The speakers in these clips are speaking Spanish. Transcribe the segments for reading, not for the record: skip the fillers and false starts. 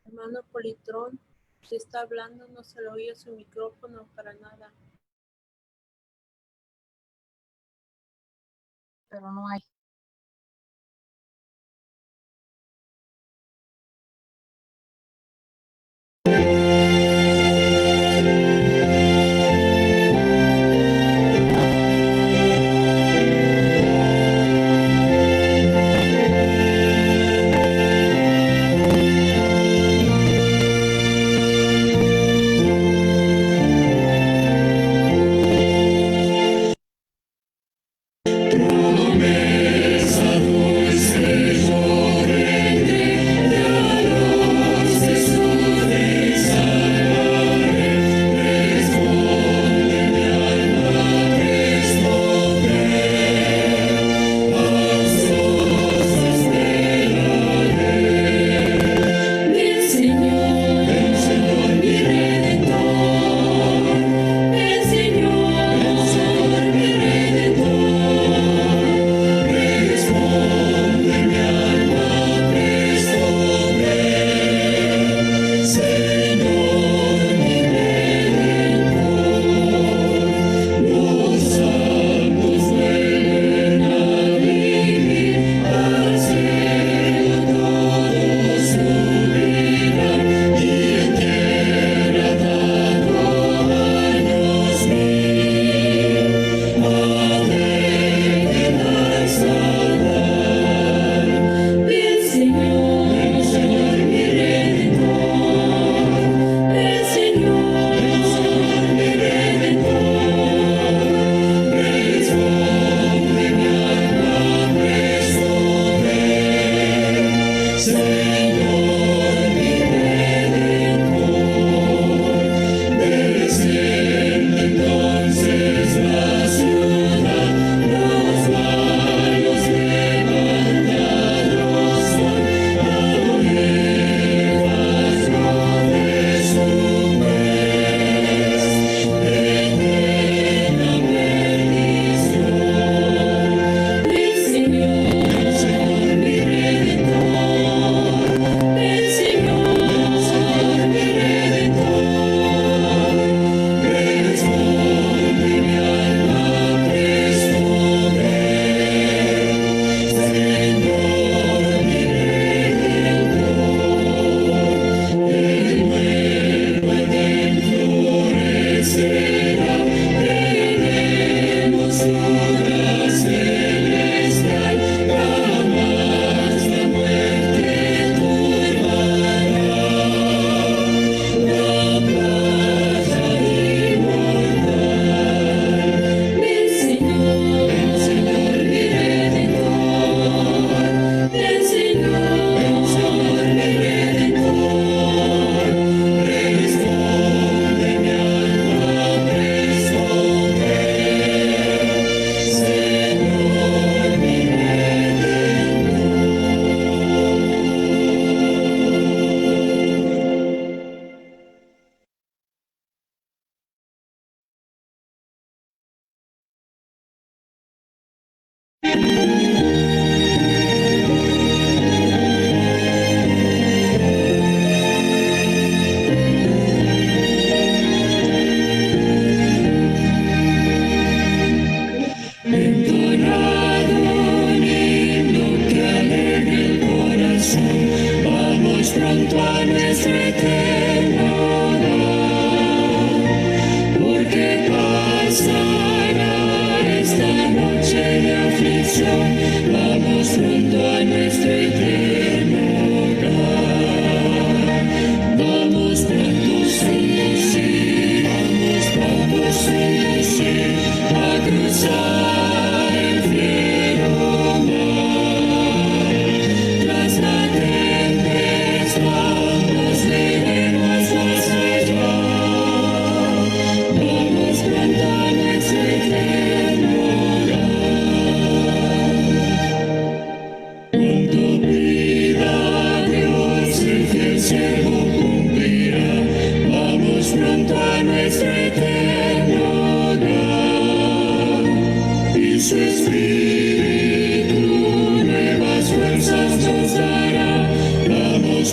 Hermano Politrón, si está hablando no se le oye su micrófono para nada. Pero no hay.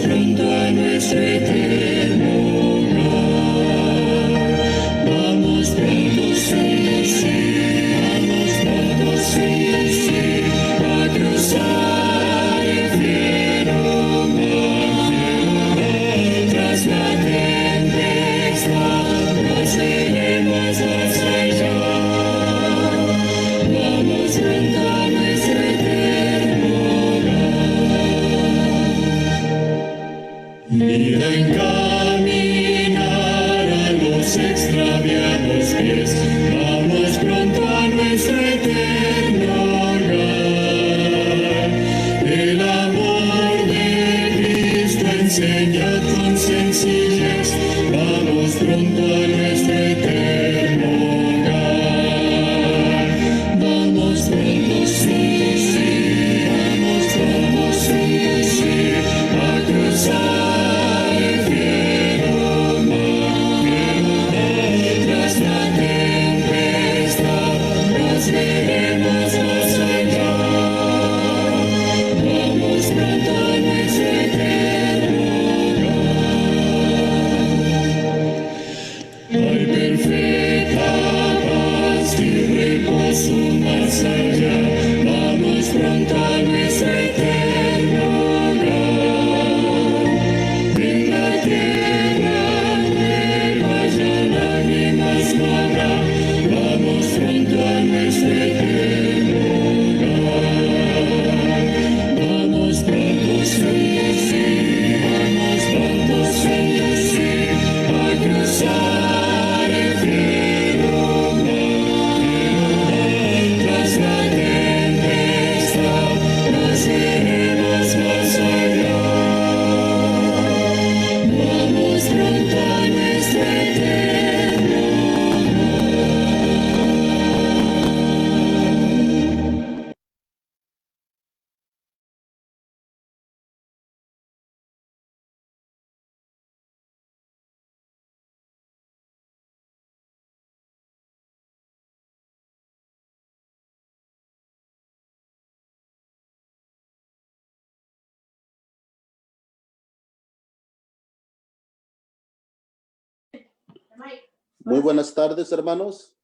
Pronto a nuestra nuestro eterno hogar. Vamos pronto, sí, sí, vamos pronto, sí, sí, a cruzar el fiero mar. Tras la tempestad nos veremos más allá. Vamos pronto a nuestro eterno hogar. Vida encaminar a los extraviados pies. Vamos pronto a nuestro eterno hogar. El amor de Cristo enseña con sencillez. Vamos pronto a nuestro eterno hogar. Vamos pronto, sí, sí, vamos pronto, sí, sí, a cruzar el fiero mar. Tras la tempestad nos veremos más allá. Vamos pronto a nuestro eterno hogar. Hay perfecta paz y reposo más allá. Vamos pronto a nuestro eterno hogar. En la tierra no haya lágrimas, no habrá. Vamos pronto a nuestro eterno hogar. Vamos pronto, sí, sí, vamos pronto, sí, sí, a cruzar el fiero mar. Tras la tempestad nos veremos más allá. Vamos pronto a nuestro eterno hogar. Muy buenas tardes, hermanos.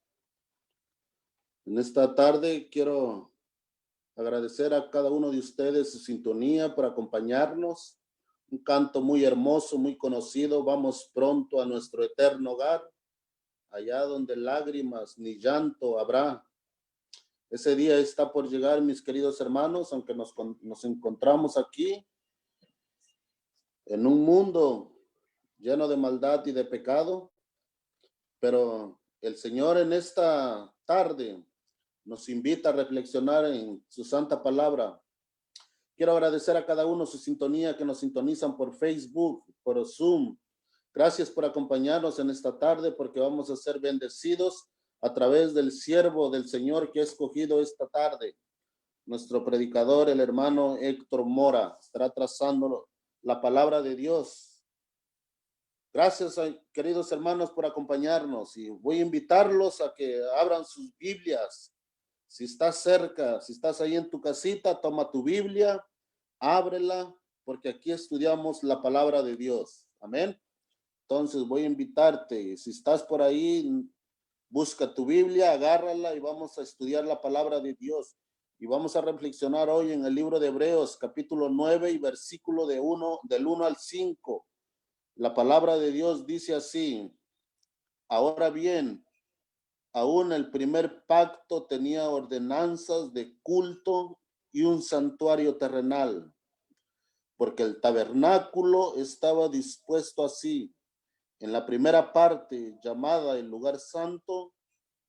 En esta tarde quiero agradecer a cada uno de ustedes su sintonía por acompañarnos. Un canto muy hermoso, muy conocido. Vamos pronto a nuestro eterno hogar, allá donde lágrimas ni llanto habrá. Ese día está por llegar, mis queridos hermanos, aunque nos encontramos aquí en un mundo lleno de maldad y de pecado, pero el Señor en esta tarde nos invita a reflexionar en su santa palabra. Quiero agradecer a cada uno su sintonía que nos sintonizan por Facebook, por Zoom. Gracias por acompañarnos en esta tarde, porque vamos a ser bendecidos a través del siervo del Señor que ha escogido esta tarde. Nuestro predicador, el hermano Héctor Mora, estará trazando la palabra de Dios. Gracias, queridos hermanos, por acompañarnos, y voy a invitarlos a que abran sus Biblias. Si estás cerca, si estás ahí en tu casita, toma tu Biblia, ábrela, porque aquí estudiamos la palabra de Dios. Amén. Entonces voy a invitarte, si estás por ahí, busca tu Biblia, agárrala y vamos a estudiar la palabra de Dios. Y vamos a reflexionar hoy en el libro de Hebreos, capítulo 9 y versículo del 1 al 5. La palabra de Dios dice así: ahora bien, aún el primer pacto tenía ordenanzas de culto y un santuario terrenal, porque el tabernáculo estaba dispuesto así. En la primera parte, llamada el lugar santo,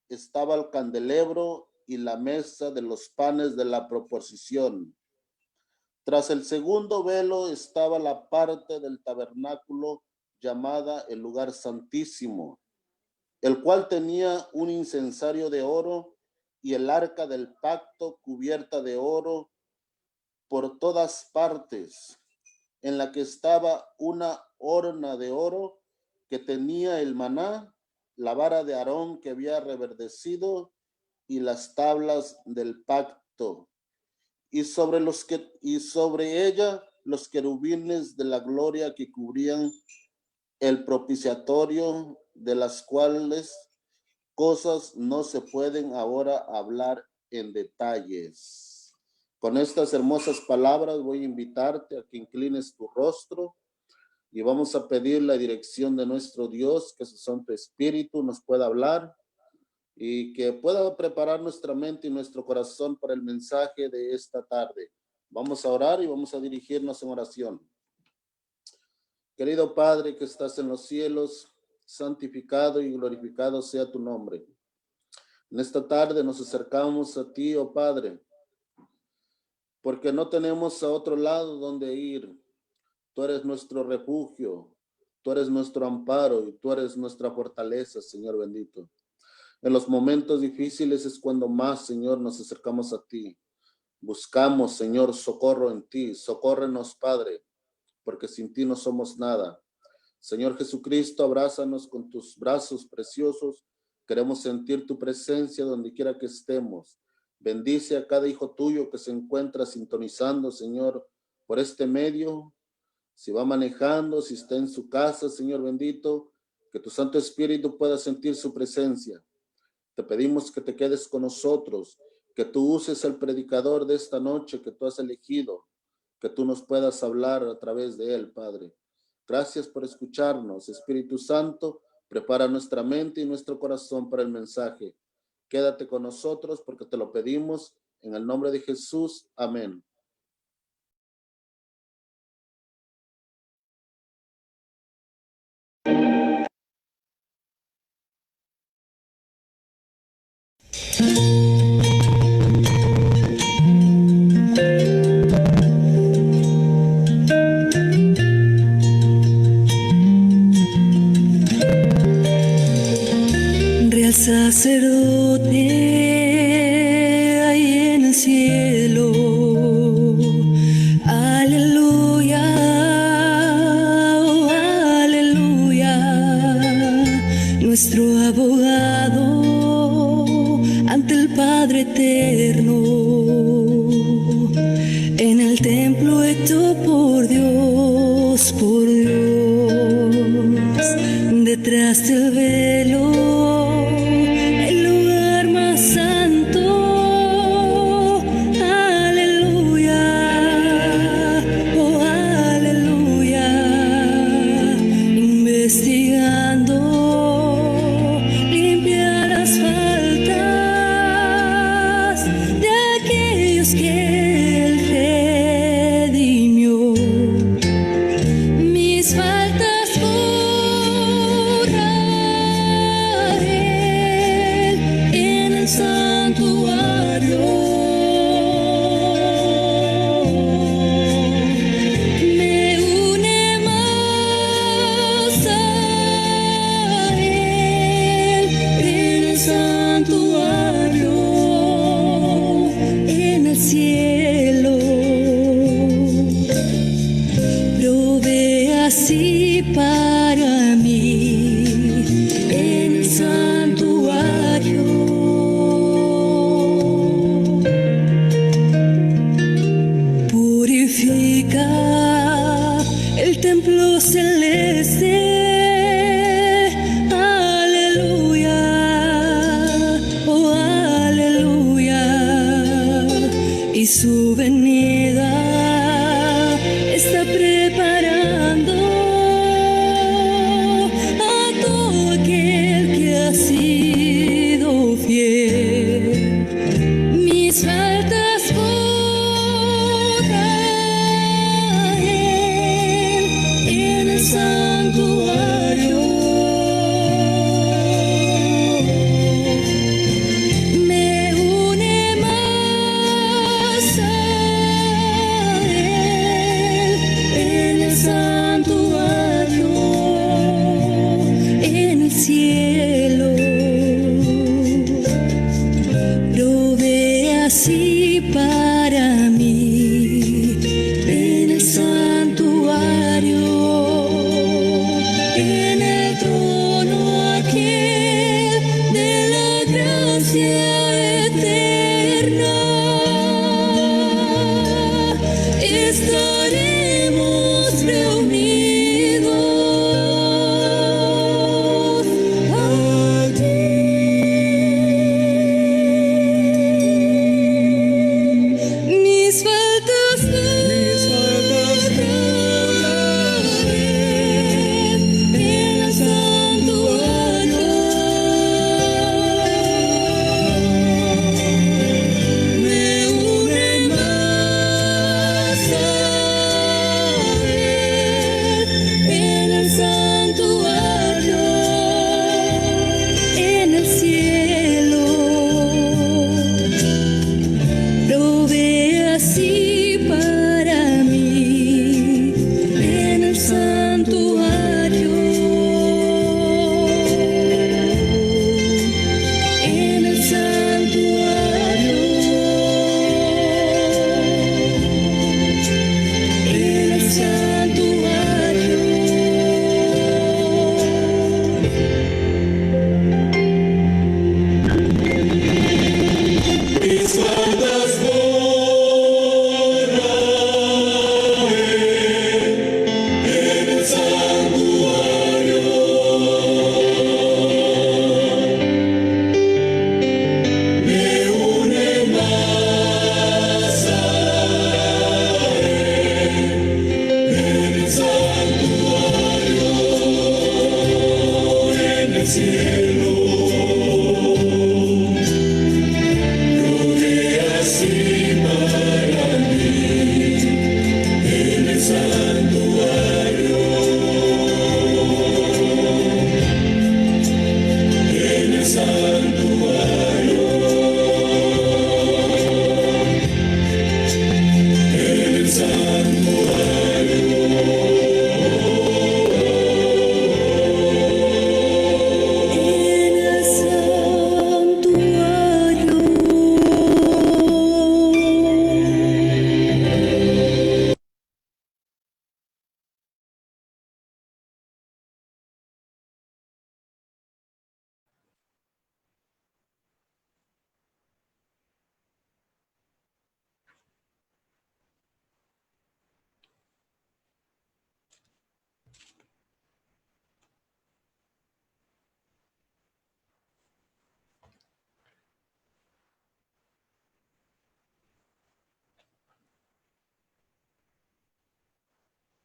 estaba el candelebro y la mesa de los panes de la proposición. Tras el segundo velo estaba la parte del tabernáculo llamada el lugar santísimo, el cual tenía un incensario de oro y el arca del pacto cubierta de oro por todas partes, en la que estaba una horna de oro que tenía el maná, la vara de Aarón que había reverdecido y las tablas del pacto. Y sobre ella los querubines de la gloria que cubrían el propiciatorio, de las cuales cosas no se pueden ahora hablar en detalles. Con estas hermosas palabras voy a invitarte a que inclines tu rostro y vamos a pedir la dirección de nuestro Dios, que su Santo Espíritu nos pueda hablar y que pueda preparar nuestra mente y nuestro corazón para el mensaje de esta tarde. Vamos a orar y vamos a dirigirnos en oración. Querido Padre que estás en los cielos, santificado y glorificado sea tu nombre. En esta tarde nos acercamos a ti, oh Padre, porque no tenemos a otro lado donde ir. Tú eres nuestro refugio, tú eres nuestro amparo y tú eres nuestra fortaleza, Señor bendito. En los momentos difíciles es cuando más, Señor, nos acercamos a ti. Buscamos, Señor, socorro en ti. Socórrenos, Padre, porque sin ti no somos nada. Señor Jesucristo, abrázanos con tus brazos preciosos. Queremos sentir tu presencia donde quiera que estemos. Bendice a cada hijo tuyo que se encuentra sintonizando, Señor, por este medio. Si va manejando, si está en su casa, Señor bendito, que tu Santo Espíritu pueda sentir su presencia. Te pedimos que te quedes con nosotros, que tú uses el predicador de esta noche que tú has elegido, que tú nos puedas hablar a través de él, Padre. Gracias por escucharnos. Espíritu Santo, prepara nuestra mente y nuestro corazón para el mensaje. Quédate con nosotros porque te lo pedimos en el nombre de Jesús. Amén. Real sacerdote ahí en el cielo, aleluya, oh, aleluya, nuestro abogado ante el Padre eterno, en el templo hecho por Dios, detrás del velo, el lugar más santo, aleluya, oh aleluya, investigando, limpiar las faltas de aquellos que él redimió, mis faltas santuario, me une más a él en el santuario, en el cielo, provee así para mí en el santuario. El templo celeste, aleluya, oh aleluya, y su venida está preparando a todo aquel que ha sido fiel. Mis faltas santuario, me une más a él en el santuario, en el cielo, provee así para mí en el santuario. En el trono aquel de la gracia eterna estaré. cielo, ruge así para mí en el santuario, en el santuario, en el santuario. En el santuario.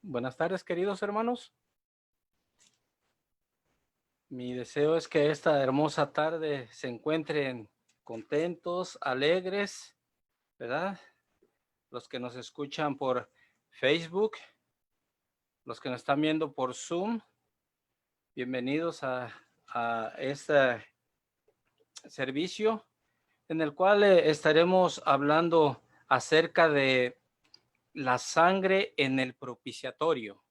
Buenas tardes, queridos hermanos. Mi deseo es que esta hermosa tarde se encuentren contentos, alegres, ¿verdad? Los que nos escuchan por Facebook, los que nos están viendo por Zoom, bienvenidos a este servicio en el cual estaremos hablando acerca de la sangre en el propiciatorio.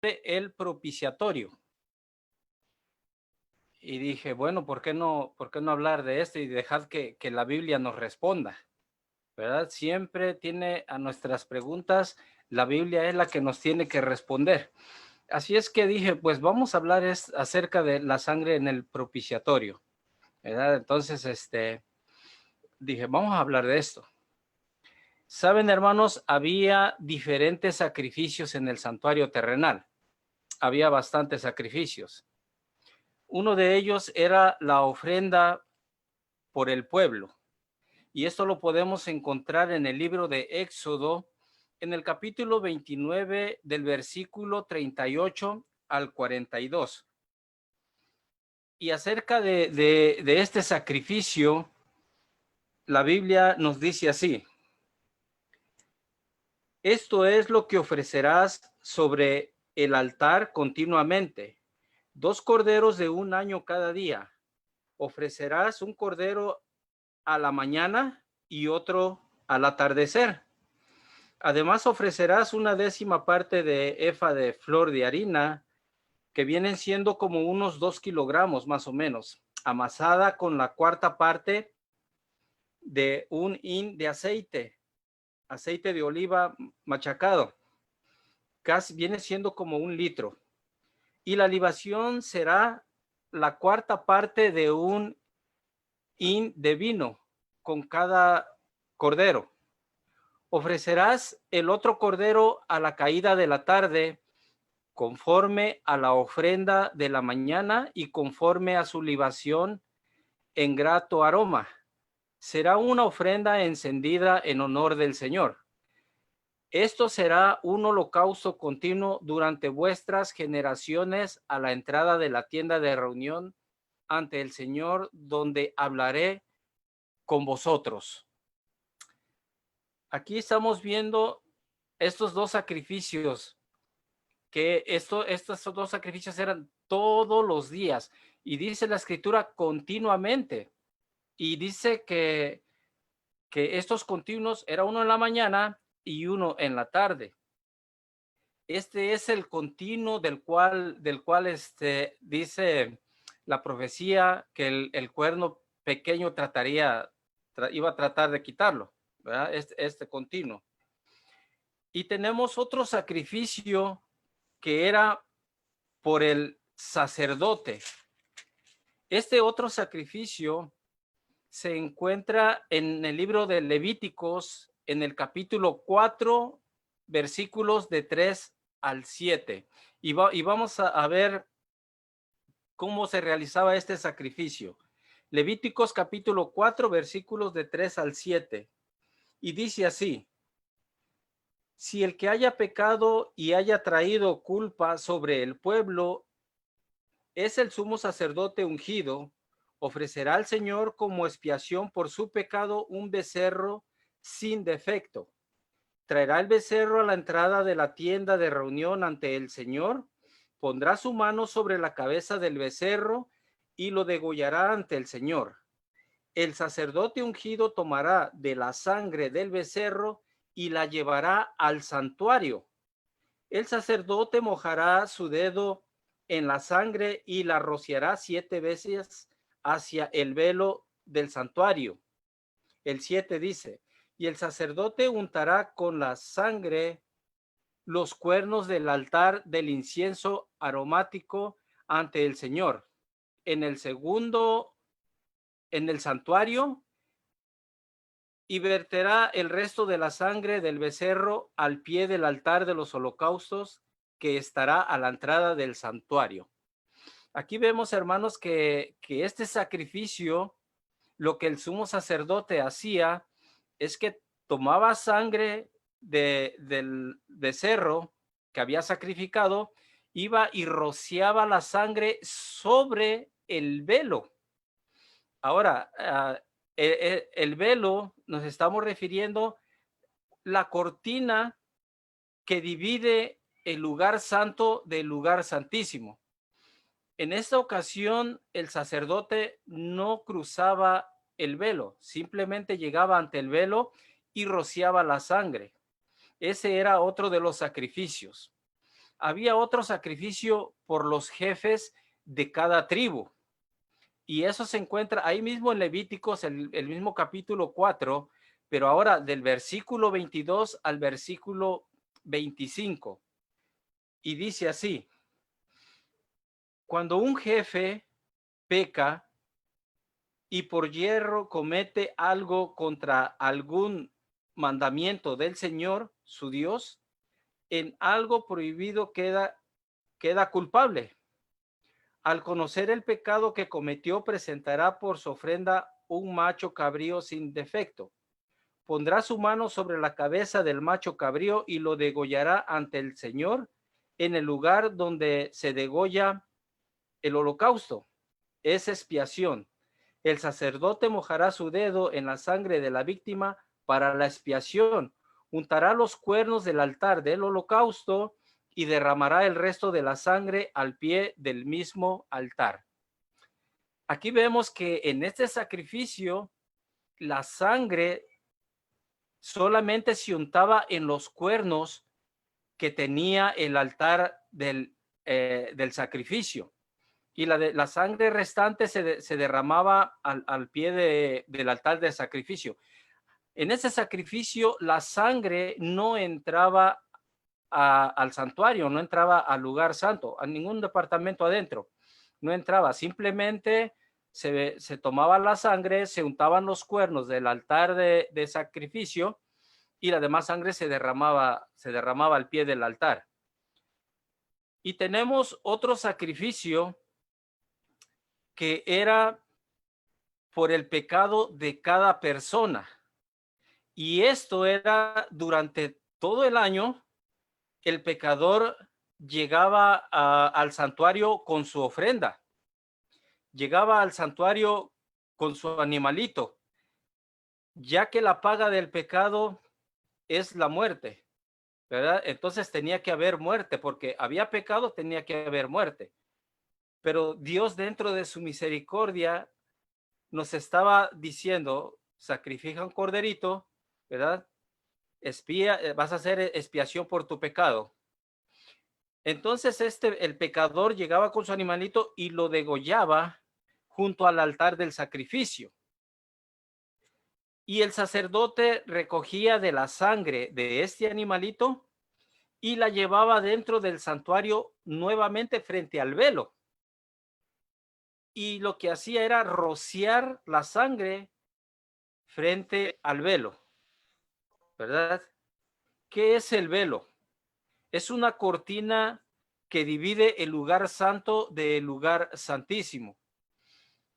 El propiciatorio. Y dije, bueno, ¿por qué no hablar de esto y dejar que la Biblia nos responda? ¿Verdad? Siempre tiene a nuestras preguntas, la Biblia es la que nos tiene que responder. Así es que dije, pues vamos a hablar acerca de la sangre en el propiciatorio, ¿verdad? Entonces, dije, vamos a hablar de esto. Saben, hermanos, había diferentes sacrificios en el santuario terrenal. Había bastantes sacrificios. Uno de ellos era la ofrenda por el pueblo. Y esto lo podemos encontrar en el libro de Éxodo, en el capítulo 29, del versículo 38 al 42. Y acerca de este sacrificio, la Biblia nos dice así: esto es lo que ofrecerás sobre el altar continuamente: 2 corderos de 1 año cada día. Ofrecerás un cordero a la mañana y otro al atardecer. Además ofrecerás 1/10 parte de efa de flor de harina, que vienen siendo como unos 2 kilogramos más o menos, amasada con la 1/4 parte de un hin de aceite de oliva machacado, casi viene siendo como 1 litro. Y la libación será la 1/4 parte de un hin de vino con cada cordero. Ofrecerás el otro cordero a la caída de la tarde, conforme a la ofrenda de la mañana y conforme a su libación en grato aroma. Será una ofrenda encendida en honor del Señor. Esto será un holocausto continuo durante vuestras generaciones a la entrada de la tienda de reunión ante el Señor, donde hablaré con vosotros. Aquí estamos viendo estos 2 sacrificios, que estos 2 sacrificios eran todos los días, y dice la escritura continuamente, y dice que estos continuos era uno en la mañana y uno en la tarde. Este es el continuo del cual dice la profecía que el cuerno pequeño iba a tratar de quitarlo, ¿verdad? Este continuo. Y tenemos otro sacrificio que era por el sacerdote. Este otro sacrificio se encuentra en el libro de Levíticos, en el capítulo 4, versículos de 3 al 7. Y vamos a ver cómo se realizaba este sacrificio. Levíticos capítulo 4, versículos de 3 al 7. Y dice así: si el que haya pecado y haya traído culpa sobre el pueblo es el sumo sacerdote ungido, ofrecerá al Señor como expiación por su pecado un becerro sin defecto. Traerá el becerro a la entrada de la tienda de reunión ante el Señor, pondrá su mano sobre la cabeza del becerro y lo degollará ante el Señor. El sacerdote ungido tomará de la sangre del becerro y la llevará al santuario. El sacerdote mojará su dedo en la sangre y la rociará 7 veces hacia el velo del santuario. El 7 dice: y el sacerdote untará con la sangre los cuernos del altar del incienso aromático ante el Señor. En el santuario, y verterá el resto de la sangre del becerro al pie del altar de los holocaustos que estará a la entrada del santuario. Aquí vemos, hermanos, que este sacrificio, lo que el sumo sacerdote hacía es que tomaba sangre del becerro que había sacrificado, iba y rociaba la sangre sobre el velo. Ahora, el velo, nos estamos refiriendo la cortina que divide el lugar santo del lugar santísimo. En esta ocasión, el sacerdote no cruzaba el velo, simplemente llegaba ante el velo y rociaba la sangre. Ese era otro de los sacrificios. Había otro sacrificio por los jefes de cada tribu. Y eso se encuentra ahí mismo en Levíticos, el mismo capítulo 4, pero ahora del versículo 22 al versículo 25. Y dice así: cuando un jefe peca y por yerro comete algo contra algún mandamiento del Señor, su Dios, en algo prohibido queda culpable. Al conocer el pecado que cometió, presentará por su ofrenda un macho cabrío sin defecto. Pondrá su mano sobre la cabeza del macho cabrío y lo degollará ante el Señor en el lugar donde se degolla el holocausto. Es expiación. El sacerdote mojará su dedo en la sangre de la víctima para la expiación. Untará los cuernos del altar del holocausto y derramará el resto de la sangre al pie del mismo altar. Aquí vemos que en este sacrificio la sangre solamente se untaba en los cuernos que tenía el altar del sacrificio, y la sangre restante se derramaba al pie del altar del sacrificio. En ese sacrificio la sangre no entraba al santuario, no entraba al lugar santo, a ningún departamento adentro, no entraba. Simplemente se tomaba la sangre, se untaban los cuernos del altar de sacrificio y la demás sangre se derramaba al pie del altar. Y tenemos otro sacrificio que era por el pecado de cada persona. Y esto era durante todo el año. El pecador llegaba al santuario con su ofrenda, llegaba al santuario con su animalito, ya que la paga del pecado es la muerte, ¿verdad? Entonces tenía que haber muerte, porque había pecado, tenía que haber muerte. Pero Dios, dentro de su misericordia, nos estaba diciendo: sacrifica un corderito, ¿verdad? Vas a hacer expiación por tu pecado. Entonces el pecador llegaba con su animalito y lo degollaba junto al altar del sacrificio. Y el sacerdote recogía de la sangre de este animalito y la llevaba dentro del santuario nuevamente frente al velo. Y lo que hacía era rociar la sangre frente al velo, ¿verdad? ¿Qué es el velo? Es una cortina que divide el lugar santo del lugar santísimo.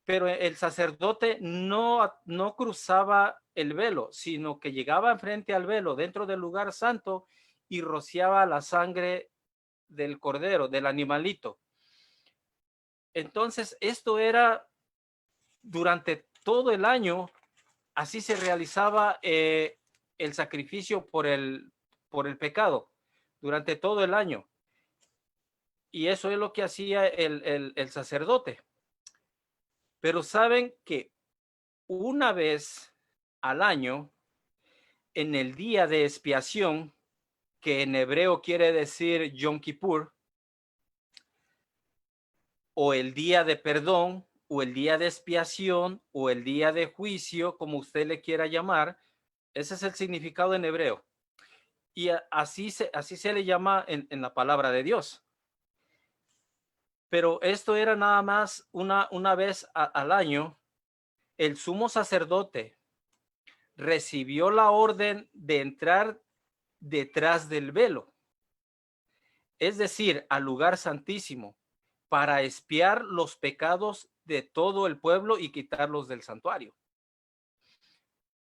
Pero el sacerdote no cruzaba el velo, sino que llegaba enfrente al velo dentro del lugar santo y rociaba la sangre del cordero, del animalito. Entonces, esto era durante todo el año, así se realizaba el sacrificio por el pecado, durante todo el año. Y eso es lo que hacía el sacerdote. Pero saben que una vez al año, en el día de expiación, que en hebreo quiere decir Yom Kippur, o el día de perdón, o el día de expiación, o el día de juicio, como usted le quiera llamar, ese es el significado en hebreo. Y así se le llama en la palabra de Dios. Pero esto era nada más una vez al año. El sumo sacerdote recibió la orden de entrar detrás del velo, es decir, al lugar santísimo, para expiar los pecados de todo el pueblo y quitarlos del santuario.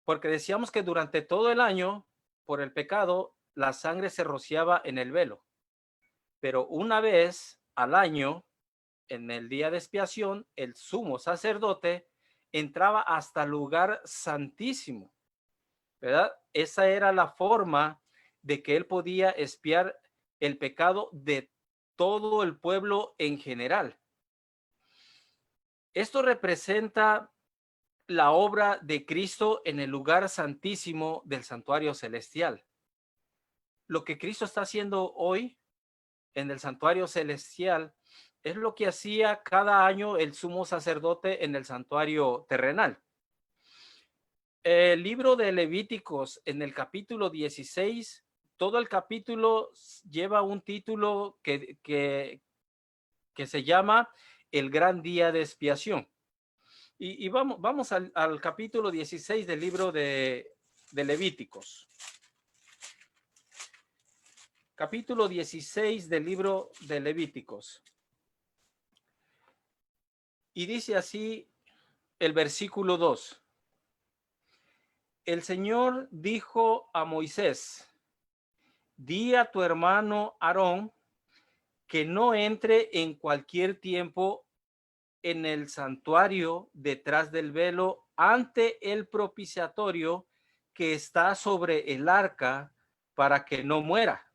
Porque decíamos que durante todo el año, por el pecado, la sangre se rociaba en el velo. Pero una vez al año, en el día de expiación, el sumo sacerdote entraba hasta el lugar santísimo, ¿verdad? Esa era la forma de que él podía expiar el pecado de todo el pueblo en general. Esto representa la obra de Cristo en el lugar santísimo del santuario celestial. Lo que Cristo está haciendo hoy en el santuario celestial es lo que hacía cada año el sumo sacerdote en el santuario terrenal. El libro de Levíticos, en el capítulo 16, todo el capítulo lleva un título que se llama El Gran Día de Expiación. Y vamos al capítulo 16 del libro de Levíticos. Capítulo 16 del libro de Levíticos. Y dice así el versículo 2. El Señor dijo a Moisés: di a tu hermano Aarón que no entre en cualquier tiempo en el santuario detrás del velo ante el propiciatorio que está sobre el arca, para que no muera,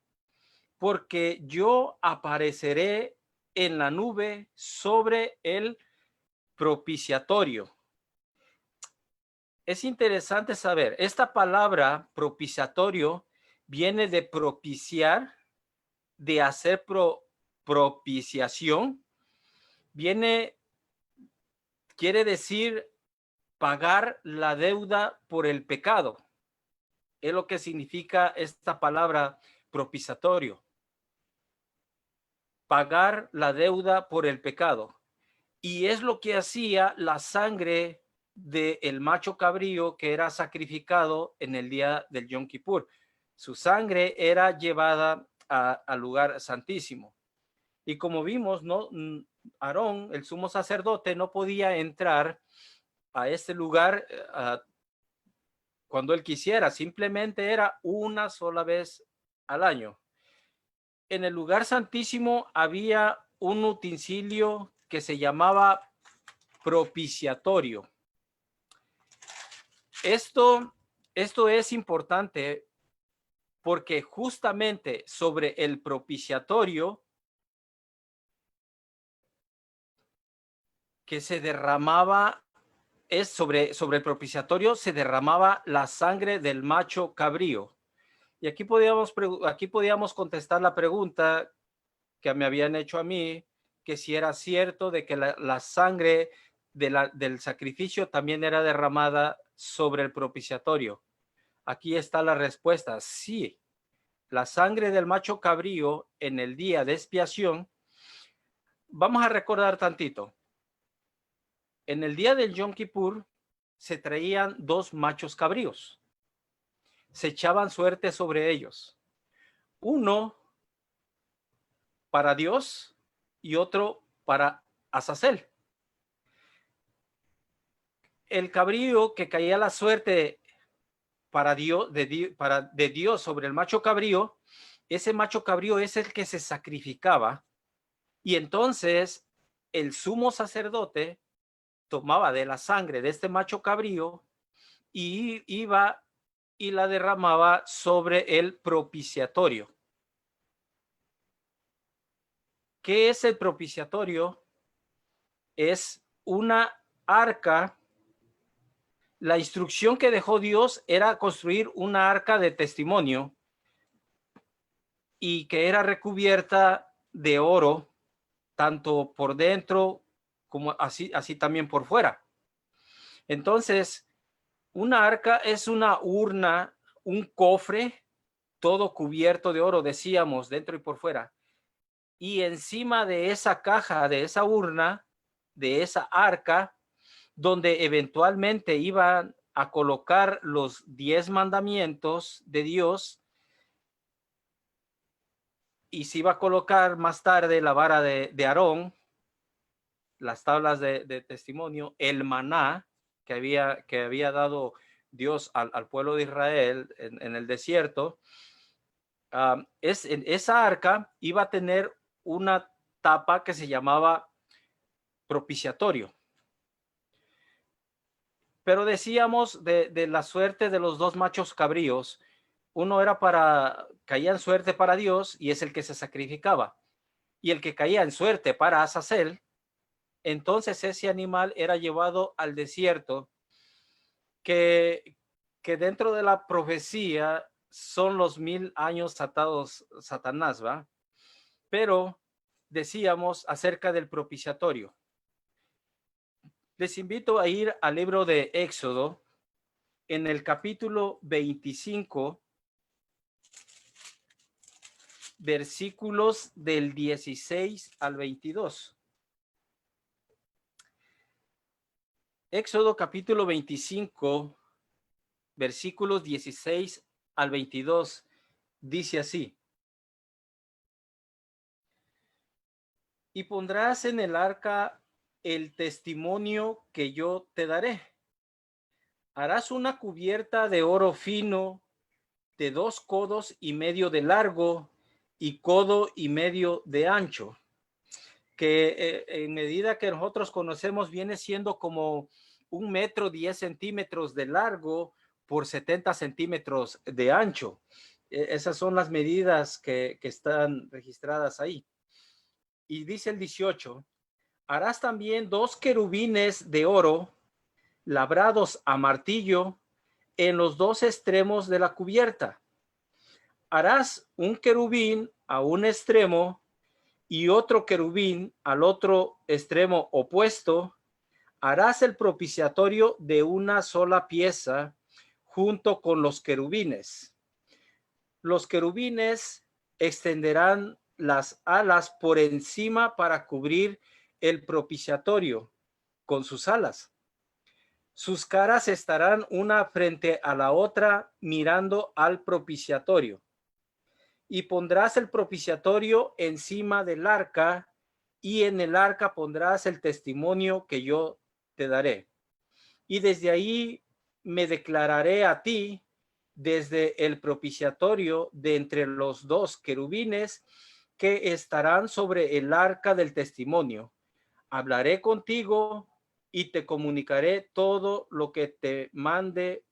porque yo apareceré en la nube sobre el propiciatorio. Es interesante saber, esta palabra propiciatorio viene de propiciar, de hacer propiciación, quiere decir pagar la deuda por el pecado. Es lo que significa esta palabra propiciatorio. Pagar la deuda por el pecado. Y es lo que hacía la sangre del macho cabrío que era sacrificado en el día del Yom Kippur. Su sangre era llevada al lugar santísimo. Y como vimos, ¿no? Aarón, el sumo sacerdote, no podía entrar a este lugar cuando él quisiera. Simplemente era una sola vez al año. En el lugar santísimo había un utensilio que se llamaba propiciatorio. Esto es importante porque justamente sobre el propiciatorio que se derramaba, sobre el propiciatorio se derramaba la sangre del macho cabrío. Y aquí podíamos contestar la pregunta que me habían hecho a mí, que si era cierto de que la sangre del sacrificio también era derramada sobre el propiciatorio. Aquí está la respuesta: sí. La sangre del macho cabrío en el día de expiación. Vamos a recordar tantito. En el día del Yom Kippur se traían 2 machos cabríos. Se echaban suerte sobre ellos. Uno para Dios y otro para Azazel. El cabrío que caía la suerte para Dios, de Dios sobre el macho cabrío, ese macho cabrío es el que se sacrificaba, y entonces el sumo sacerdote tomaba de la sangre de este macho cabrío y iba y la derramaba sobre el propiciatorio. ¿Qué es el propiciatorio? Es una arca. La instrucción que dejó Dios era construir una arca de testimonio y que era recubierta de oro, tanto por dentro como así también por fuera. Entonces, una arca es una urna, un cofre, todo cubierto de oro, decíamos, dentro y por fuera. Y encima de esa caja, de esa urna, de esa arca, donde eventualmente iban a colocar los 10 mandamientos de Dios, y se iba a colocar más tarde la vara de Aarón, las tablas de testimonio, el maná que había dado Dios al pueblo de Israel en el desierto. Esa arca iba a tener una tapa que se llamaba propiciatorio. Pero decíamos de la suerte de los dos machos cabríos. Uno caía en suerte para Dios y es el que se sacrificaba. Y el que caía en suerte para Azazel, entonces ese animal era llevado al desierto, que dentro de la profecía son los 1000 años atados Satanás, ¿va? Pero decíamos acerca del propiciatorio. Les invito a ir al libro de Éxodo, en el capítulo 25, versículos del 16 al 22. Éxodo capítulo 25, versículos 16 al 22, dice así: y pondrás en el arca el testimonio que yo te daré. Harás una cubierta de oro fino de 2 codos y medio de largo y codo y medio de ancho, que en medida que nosotros conocemos viene siendo como 1 metro 10 centímetros de largo por 70 centímetros de ancho. Esas son las medidas que están registradas ahí. Y dice el 18: harás también 2 querubines de oro labrados a martillo en los 2 extremos de la cubierta. Harás un querubín a un extremo y otro querubín al otro extremo opuesto. Harás el propiciatorio de una sola pieza junto con los querubines. Los querubines extenderán las alas por encima para cubrir el propiciatorio con sus alas. Sus caras estarán una frente a la otra mirando al propiciatorio. Y pondrás el propiciatorio encima del arca, y en el arca pondrás el testimonio que yo te daré. Y desde ahí me declararé a ti desde el propiciatorio de entre los 2 querubines que estarán sobre el arca del testimonio. Hablaré contigo y te comunicaré todo lo que te mande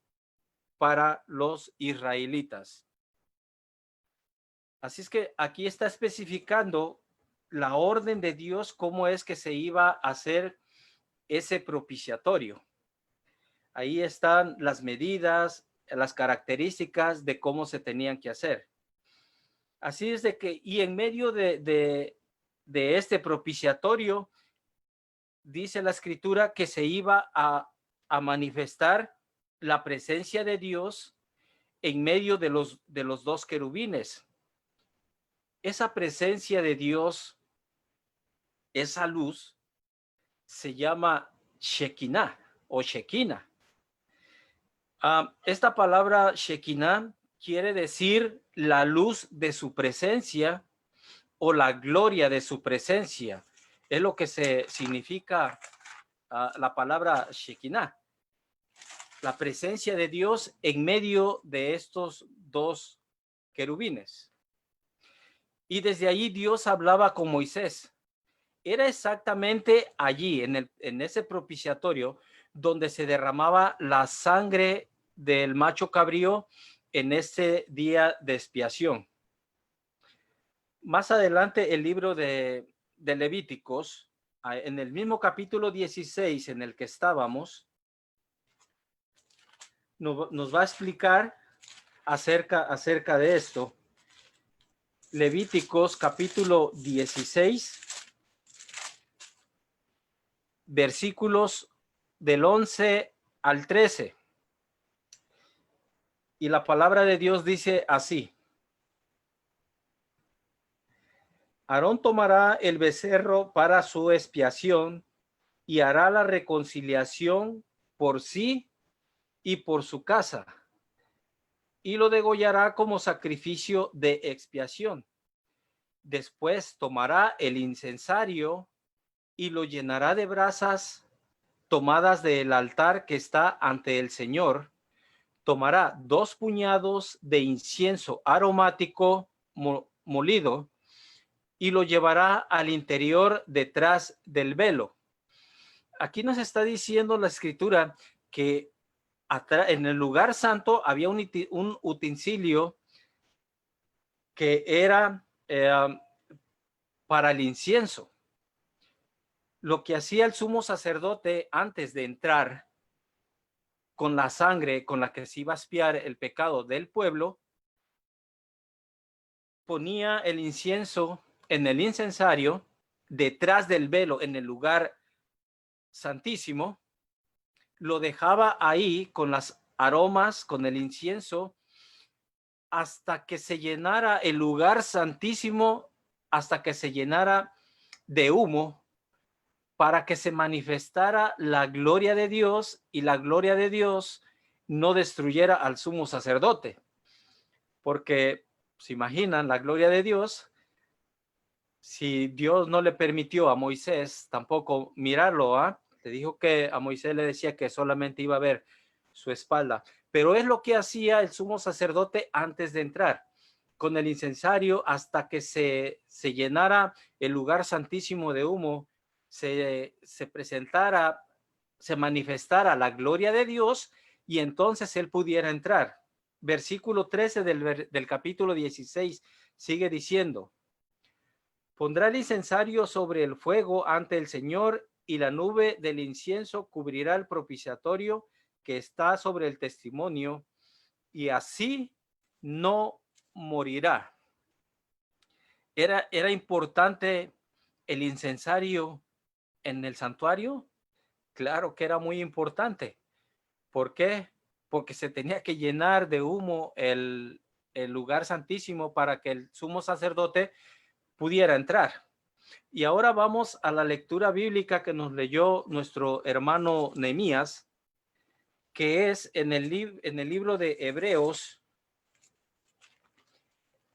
para los israelitas. Así es que aquí está especificando la orden de Dios, cómo es que se iba a hacer ese propiciatorio. Ahí están las medidas, las características de cómo se tenían que hacer. Así es de que, y en medio de este propiciatorio, dice la escritura que se iba a manifestar la presencia de Dios en medio de los 2 querubines. Esa presencia de Dios, esa luz, se llama Shekinah o Shekinah. Esta palabra Shekinah quiere decir la luz de su presencia, o la gloria de su presencia. Es lo que se significa la palabra Shekinah. La presencia de Dios en medio de estos dos querubines. Y desde allí Dios hablaba con Moisés. Era exactamente allí, en ese propiciatorio, donde se derramaba la sangre del macho cabrío en este día de expiación. Más adelante, el libro de Levíticos, en el mismo capítulo 16 en el que estábamos, nos va a explicar acerca de esto. Levíticos capítulo 16, versículos del 11 al 13. Y la palabra de Dios dice así: Aarón tomará el becerro para su expiación y hará la reconciliación por sí y por su casa, y lo degollará como sacrificio de expiación. Después tomará el incensario y lo llenará de brasas tomadas del altar que está ante el Señor. Tomará 2 puñados de incienso aromático molido y lo llevará al interior detrás del velo. Aquí nos está diciendo la escritura que en el lugar santo había un utensilio que era para el incienso. Lo que hacía el sumo sacerdote antes de entrar con la sangre con la que se iba a expiar el pecado del pueblo, ponía el incienso en el incensario detrás del velo en el lugar santísimo, lo dejaba ahí con las aromas, con el incienso, hasta que se llenara el lugar santísimo, hasta que se llenara de humo, para que se manifestara la gloria de Dios, y la gloria de Dios no destruyera al sumo sacerdote. Porque, se imaginan, la gloria de Dios, si Dios no le permitió a Moisés tampoco mirarlo, le dijo que a Moisés le decía que solamente iba a ver su espalda. Pero es lo que hacía el sumo sacerdote antes de entrar con el incensario, hasta que se llenara el lugar santísimo de humo, se presentara, se manifestara la gloria de Dios, y entonces él pudiera entrar. Versículo 13 del capítulo 16 sigue diciendo: pondrá el incensario sobre el fuego ante el Señor, y la nube del incienso cubrirá el propiciatorio que está sobre el testimonio, y así no morirá. Era importante el incensario en el santuario. Claro que era muy importante. ¿Por qué? Porque se tenía que llenar de humo el lugar santísimo para que el sumo sacerdote pudiera entrar. Y ahora vamos a la lectura bíblica que nos leyó nuestro hermano Nehemías, que es en el libro de Hebreos,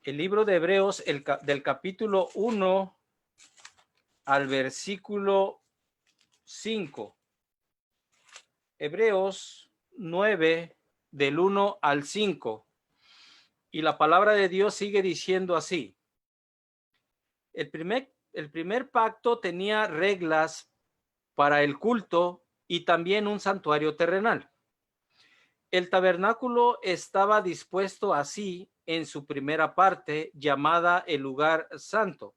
el libro de Hebreos, del capítulo 1 al versículo 5. Hebreos 9, del 1 al 5. Y la palabra de Dios sigue diciendo así: el primer pacto tenía reglas para el culto y también un santuario terrenal. El tabernáculo estaba dispuesto así en su primera parte, llamada el lugar santo.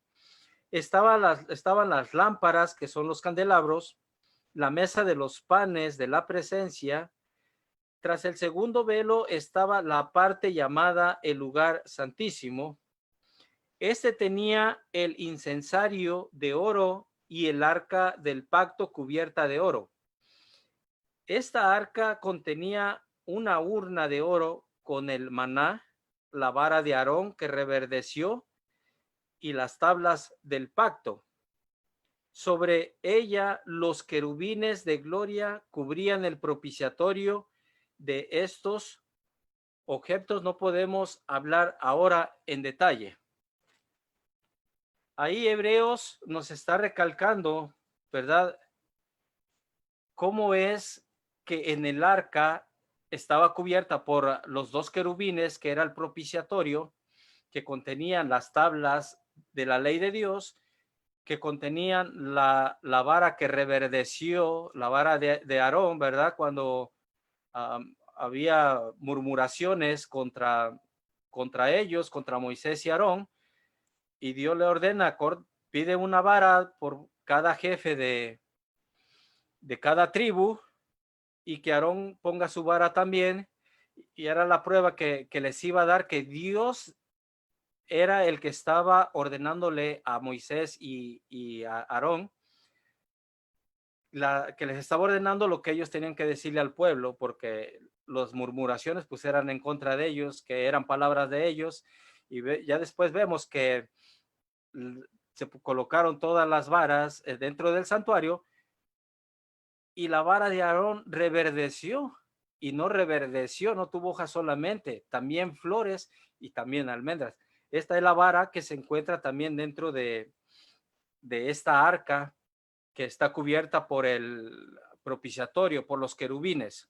Estaban las lámparas, que son los candelabros, la mesa de los panes de la presencia. Tras el segundo velo estaba la parte llamada el lugar santísimo. Este tenía el incensario de oro y el arca del pacto cubierta de oro. Esta arca contenía una urna de oro con el maná, la vara de Aarón que reverdeció y las tablas del pacto. Sobre ella los querubines de gloria cubrían el propiciatorio. De estos objetos no podemos hablar ahora en detalle. ahí Hebreos nos está recalcando, ¿verdad? Cómo es que en el arca estaba cubierta por los dos querubines, que era el propiciatorio, que contenían las tablas de la ley de Dios, que contenían la vara que reverdeció, la vara de Aarón, ¿verdad? Cuando había murmuraciones contra ellos, contra Moisés y Aarón, y Dios le ordena, pide una vara por cada jefe de cada tribu, y que Aarón ponga su vara también, y era la prueba que les iba a dar que Dios era el que estaba ordenándole a Moisés y a Aarón, que les estaba ordenando lo que ellos tenían que decirle al pueblo, porque las murmuraciones pues eran en contra de ellos, que eran palabras de ellos, y ya después vemos que se colocaron todas las varas dentro del santuario, y la vara de Aarón reverdeció, y no reverdeció, no tuvo hojas solamente, también flores y también almendras. Esta es la vara que se encuentra también dentro de esta arca, que está cubierta por el propiciatorio, por los querubines.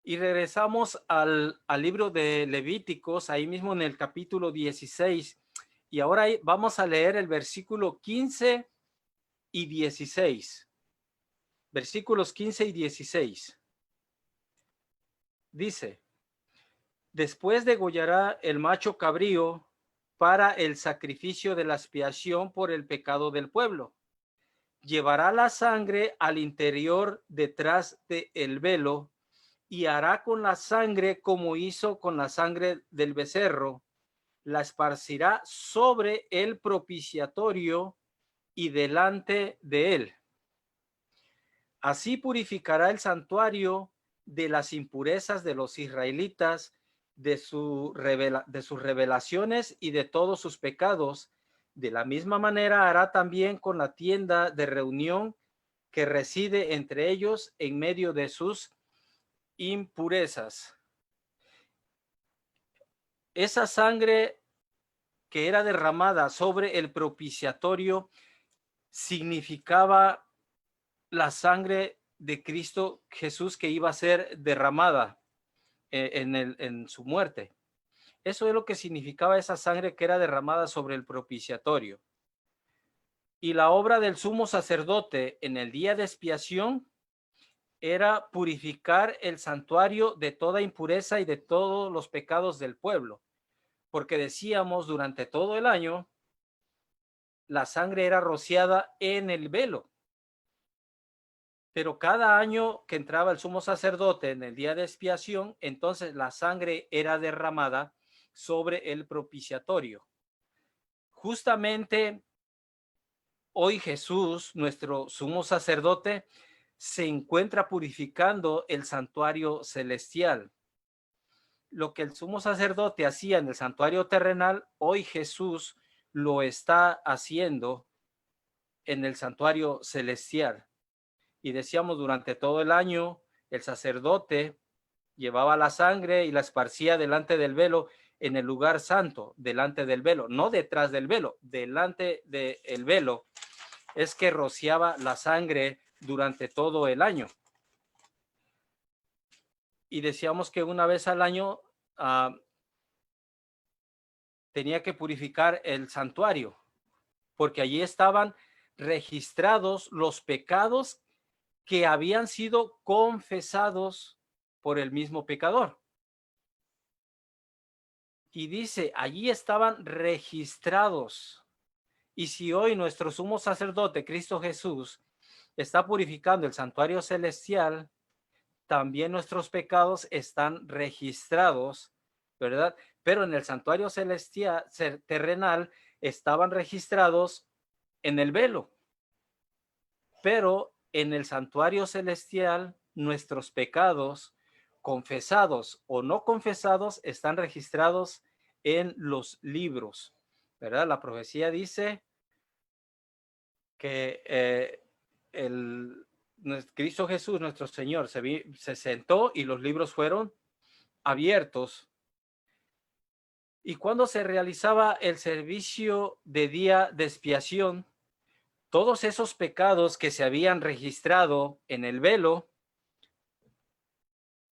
Y regresamos al libro de Levíticos, ahí mismo en el capítulo 16, y ahora vamos a leer el versículo 15 y 16. Versículos 15 y 16. Dice: después degollará el macho cabrío para el sacrificio de la expiación por el pecado del pueblo. Llevará la sangre al interior detrás del velo, y hará con la sangre como hizo con la sangre del becerro. La esparcirá sobre el propiciatorio y delante de él. Así purificará el santuario de las impurezas de los israelitas, de sus revelaciones y de todos sus pecados. De la misma manera hará también con la tienda de reunión que reside entre ellos en medio de sus impurezas. Esa sangre que era derramada sobre el propiciatorio significaba la sangre de Cristo Jesús, que iba a ser derramada en su muerte. Eso es lo que significaba esa sangre que era derramada sobre el propiciatorio. Y la obra del sumo sacerdote en el día de expiación era purificar el santuario de toda impureza y de todos los pecados del pueblo, porque decíamos, durante todo el año la sangre era rociada en el velo, pero cada año que entraba el sumo sacerdote en el día de expiación, entonces la sangre era derramada sobre el propiciatorio. Justamente hoy Jesús, nuestro sumo sacerdote, se encuentra purificando el santuario celestial. Lo que el sumo sacerdote hacía en el santuario terrenal, hoy Jesús lo está haciendo en el santuario celestial. Y decíamos, durante todo el año el sacerdote llevaba la sangre y la esparcía delante del velo en el lugar santo, delante del velo, no detrás del velo, delante del velo es que rociaba la sangre durante todo el año. Y decíamos que una vez al año tenía que purificar el santuario, porque allí estaban registrados los pecados que habían sido confesados por el mismo pecador. Y dice, allí estaban registrados. Y si hoy nuestro sumo sacerdote, Cristo Jesús, está purificando el santuario celestial, también nuestros pecados están registrados, ¿verdad? Pero en el santuario celestial, terrenal, estaban registrados en el velo. Pero en el santuario celestial, nuestros pecados, confesados o no confesados, están registrados en los libros, ¿verdad? La profecía dice que Cristo Jesús, nuestro Señor, se sentó y los libros fueron abiertos. Y cuando se realizaba el servicio de día de expiación, todos esos pecados que se habían registrado en el velo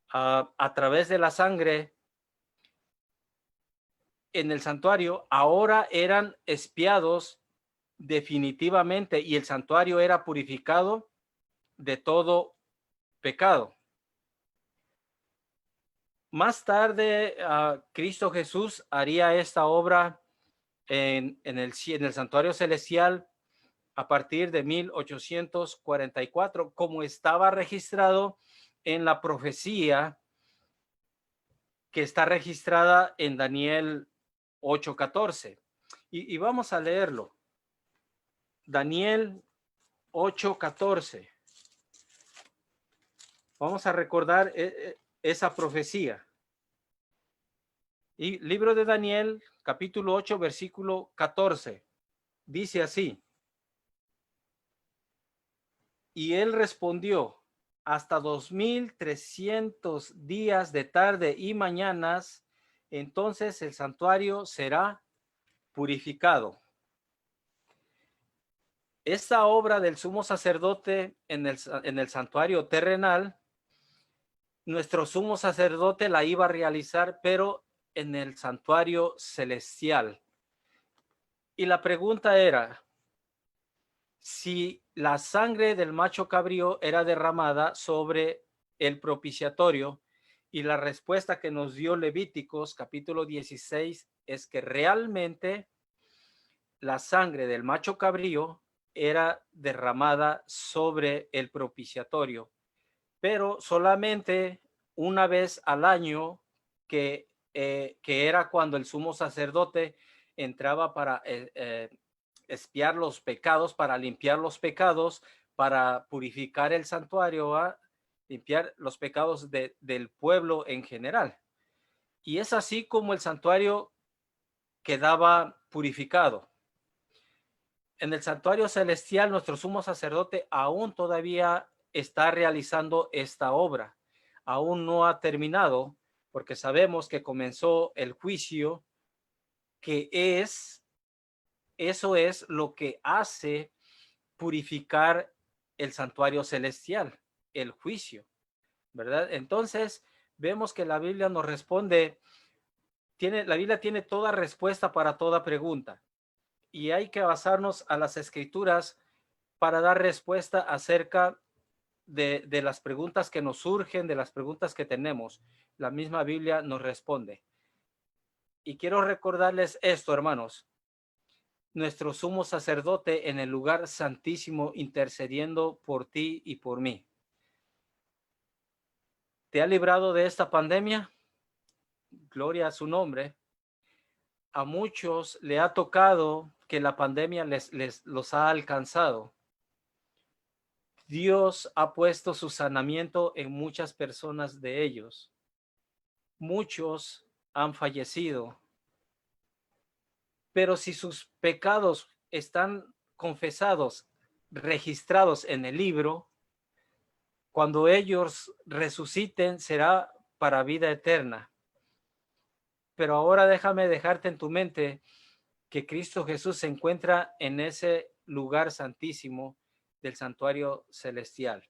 a través de la sangre en el santuario, ahora eran expiados definitivamente y el santuario era purificado de todo pecado. Más tarde, Cristo Jesús haría esta obra en el santuario celestial a partir de 1844, como estaba registrado en la profecía que está registrada en Daniel 8:14. Y vamos a leerlo. Daniel 8:14. Vamos a recordar esa profecía. Y libro de Daniel, capítulo 8, versículo 14. Dice así. Y él respondió, hasta 2300 días de tarde y mañanas, entonces el santuario será purificado. Esta obra del sumo sacerdote en el santuario terrenal, nuestro sumo sacerdote la iba a realizar, pero en el santuario celestial. Y la pregunta era, si la sangre del macho cabrío era derramada sobre el propiciatorio, y la respuesta que nos dio Levíticos capítulo 16 es que realmente la sangre del macho cabrío era derramada sobre el propiciatorio, pero solamente una vez al año, que era cuando el sumo sacerdote entraba para expiar los pecados, para limpiar los pecados, para purificar el santuario, a limpiar los pecados del pueblo en general. Y es así como el santuario quedaba purificado. En el santuario celestial, nuestro sumo sacerdote aún todavía está realizando esta obra. Aún no ha terminado, porque sabemos que comenzó el juicio, que eso es lo que hace purificar el santuario celestial, el juicio, ¿verdad? Entonces, vemos que la Biblia nos responde, la Biblia tiene toda respuesta para toda pregunta, y hay que basarnos a las escrituras para dar respuesta acerca de las preguntas que nos surgen, de las preguntas que tenemos. La misma Biblia nos responde. Y quiero recordarles esto, hermanos. Nuestro sumo sacerdote en el lugar santísimo intercediendo por ti y por mí. ¿Te ha librado de esta pandemia? Gloria a su nombre. A muchos le ha tocado que la pandemia los ha alcanzado. Dios ha puesto su sanamiento en muchas personas de ellos. Muchos han fallecido. Pero si sus pecados están confesados, registrados en el libro, cuando ellos resuciten será para vida eterna. Pero ahora déjame dejarte en tu mente que Cristo Jesús se encuentra en ese lugar santísimo del santuario celestial.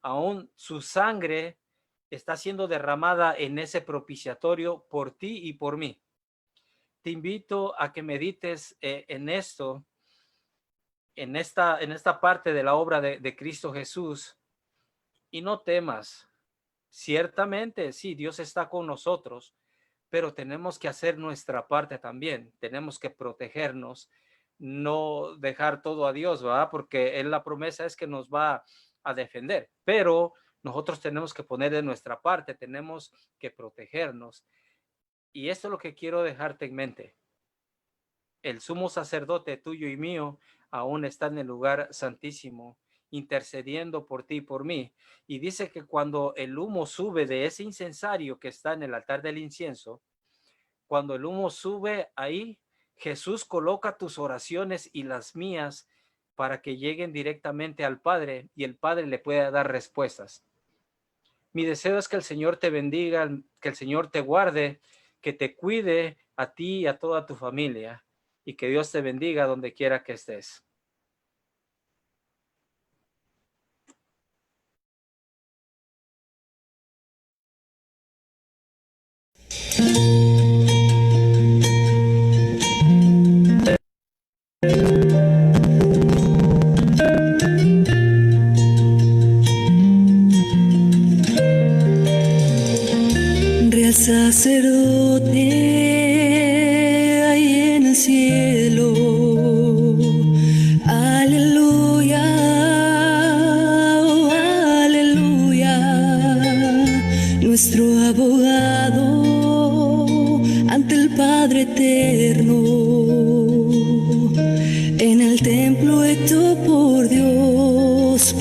Aún su sangre está siendo derramada en ese propiciatorio por ti y por mí. Te invito a que medites en esto, en esta parte de la obra de Cristo Jesús, y no temas. Ciertamente, sí, Dios está con nosotros, pero tenemos que hacer nuestra parte también. Tenemos que protegernos, no dejar todo a Dios, ¿verdad? Porque Él, la promesa es que nos va a defender, pero nosotros tenemos que poner de nuestra parte, tenemos que protegernos. Y esto es lo que quiero dejarte en mente. El sumo sacerdote tuyo y mío aún está en el lugar santísimo, intercediendo por ti y por mí. Y dice que cuando el humo sube de ese incensario que está en el altar del incienso, cuando el humo sube ahí, Jesús coloca tus oraciones y las mías para que lleguen directamente al Padre y el Padre le pueda dar respuestas. Mi deseo es que el Señor te bendiga, que el Señor te guarde, que te cuide a ti y a toda tu familia, y que Dios te bendiga donde quiera que estés. Real sacerdote ahí en el cielo, aleluya, oh, aleluya, nuestro abogado ante el Padre eterno, en el templo hecho por Dios,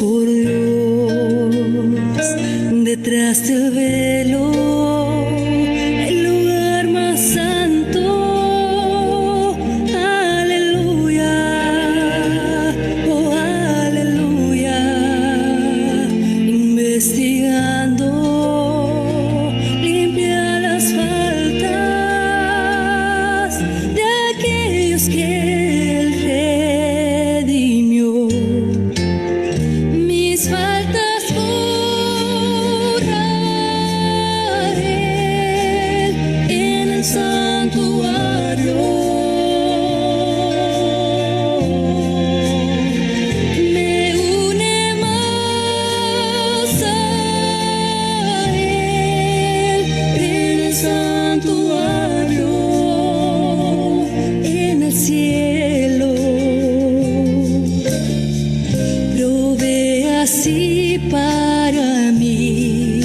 detrás del velo, el lugar más santo, aleluya, oh aleluya, investigando, limpia las faltas de aquellos que Él redimió. Mis faltas en el santuario, me une más a Él en el santuario, en el cielo. Provee así para mí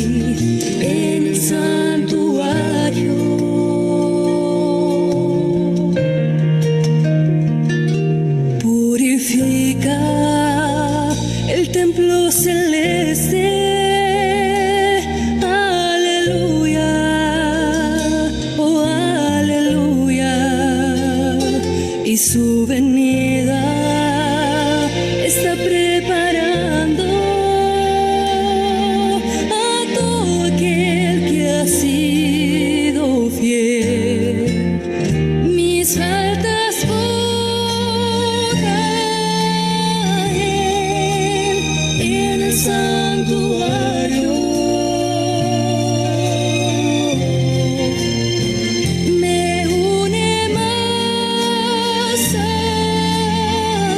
en el santuario. Purifica el templo celeste, aleluya, oh aleluya, y su venida está preparando a todo aquel que ha sido fiel. Mis faltas borra Él en el santuario. Me une más a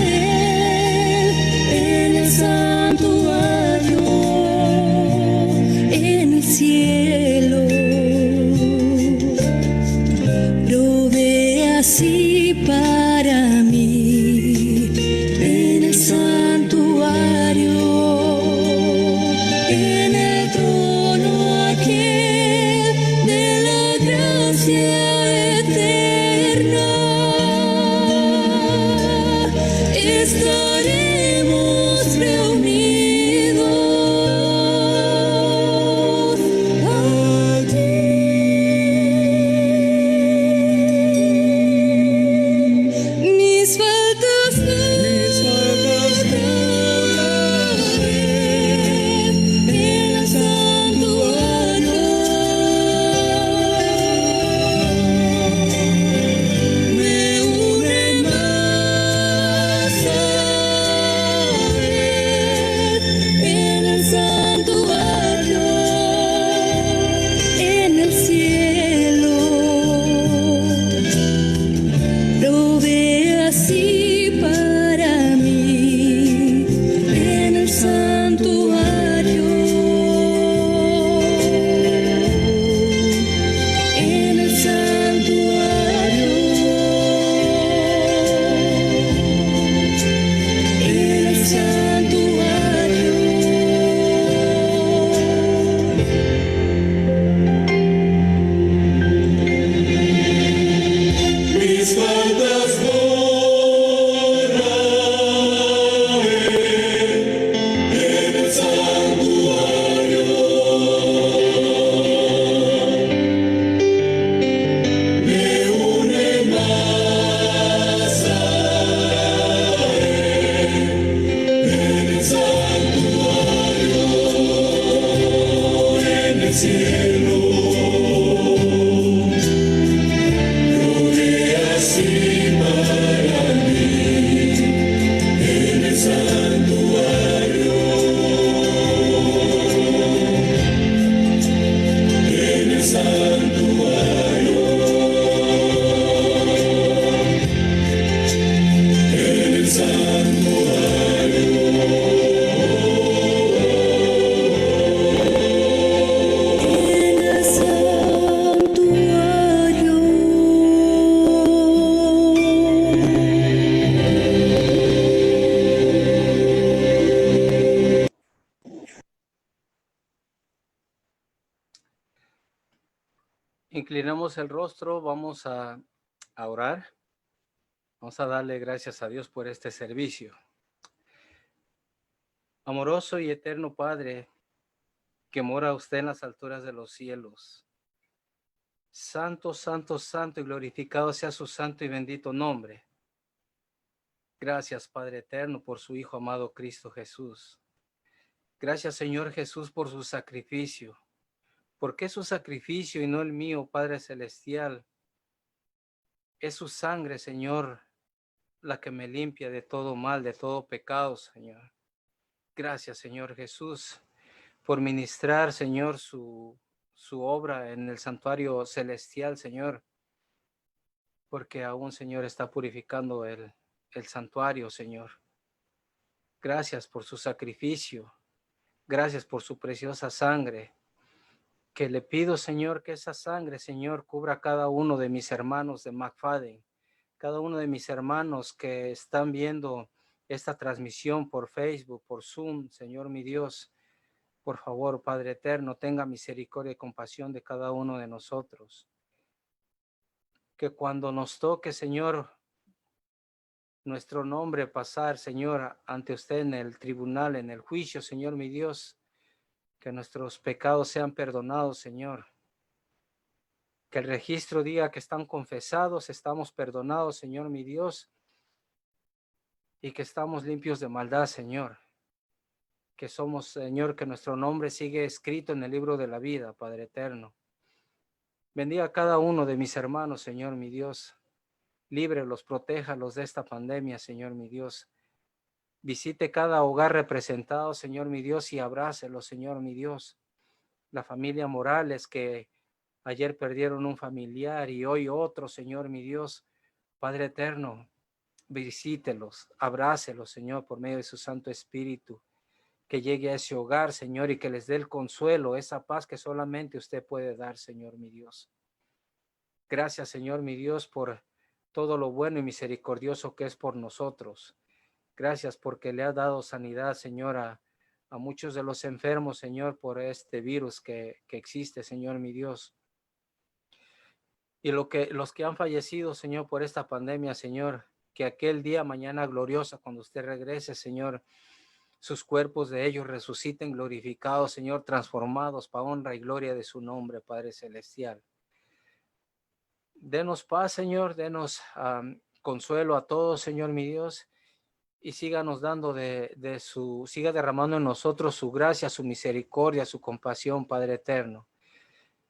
Él en el santuario, en el cielo. Provee así para mí en el santuario, en el trono aquel de la gracia eterna. Estaremos reunidos allí. Mis faltas en el santuario, me une más a Inclinamos el rostro, vamos a orar. Vamos a darle gracias a Dios por este servicio. Amoroso y eterno Padre, que mora usted en las alturas de los cielos. Santo, santo, santo y glorificado sea su santo y bendito nombre. Gracias, Padre eterno, por su Hijo amado Cristo Jesús. Gracias, Señor Jesús, por su sacrificio. Porque es su sacrificio y no el mío, Padre celestial. Es su sangre, Señor, la que me limpia de todo mal, de todo pecado, Señor. Gracias, Señor Jesús, por ministrar, Señor, su obra en el santuario celestial, Señor. Porque aún, Señor, está purificando el santuario, Señor. Gracias por su sacrificio. Gracias por su preciosa sangre. Que le pido, Señor, que esa sangre, Señor, cubra a cada uno de mis hermanos de McFadden, cada uno de mis hermanos que están viendo esta transmisión por Facebook, por Zoom, Señor mi Dios. Por favor, Padre eterno, tenga misericordia y compasión de cada uno de nosotros. Que cuando nos toque, Señor, nuestro nombre pasar, Señor, ante usted en el tribunal, en el juicio, Señor mi Dios, que nuestros pecados sean perdonados, Señor. Que el registro diga que están confesados, estamos perdonados, Señor mi Dios, y que estamos limpios de maldad, Señor. Que somos, Señor, que nuestro nombre sigue escrito en el libro de la vida, Padre eterno. Bendiga a cada uno de mis hermanos, Señor mi Dios. Líbrelos, protéjalos de esta pandemia, Señor mi Dios. Visite cada hogar representado, Señor mi Dios, y abrácelos, Señor mi Dios. La familia Morales que ayer perdieron un familiar y hoy otro, Señor mi Dios. Padre eterno, visítelos, abrácelos, Señor, por medio de su Santo Espíritu. Que llegue a ese hogar, Señor, y que les dé el consuelo, esa paz que solamente usted puede dar, Señor mi Dios. Gracias, Señor mi Dios, por todo lo bueno y misericordioso que es por nosotros. Gracias porque le ha dado sanidad, Señor, a muchos de los enfermos, Señor, por este virus que existe, Señor mi Dios. Y los que han fallecido, Señor, por esta pandemia, Señor, que aquel día mañana gloriosa, cuando usted regrese, Señor, sus cuerpos de ellos resuciten glorificados, Señor, transformados para honra y gloria de su nombre, Padre celestial. Denos paz, Señor, denos consuelo a todos, Señor mi Dios, y síganos dando siga derramando en nosotros su gracia, su misericordia, su compasión, Padre eterno.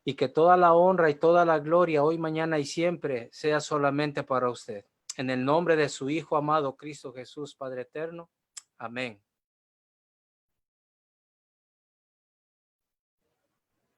Y que toda la honra y toda la gloria hoy, mañana y siempre sea solamente para usted. En el nombre de su Hijo amado, Cristo Jesús, Padre eterno. Amén.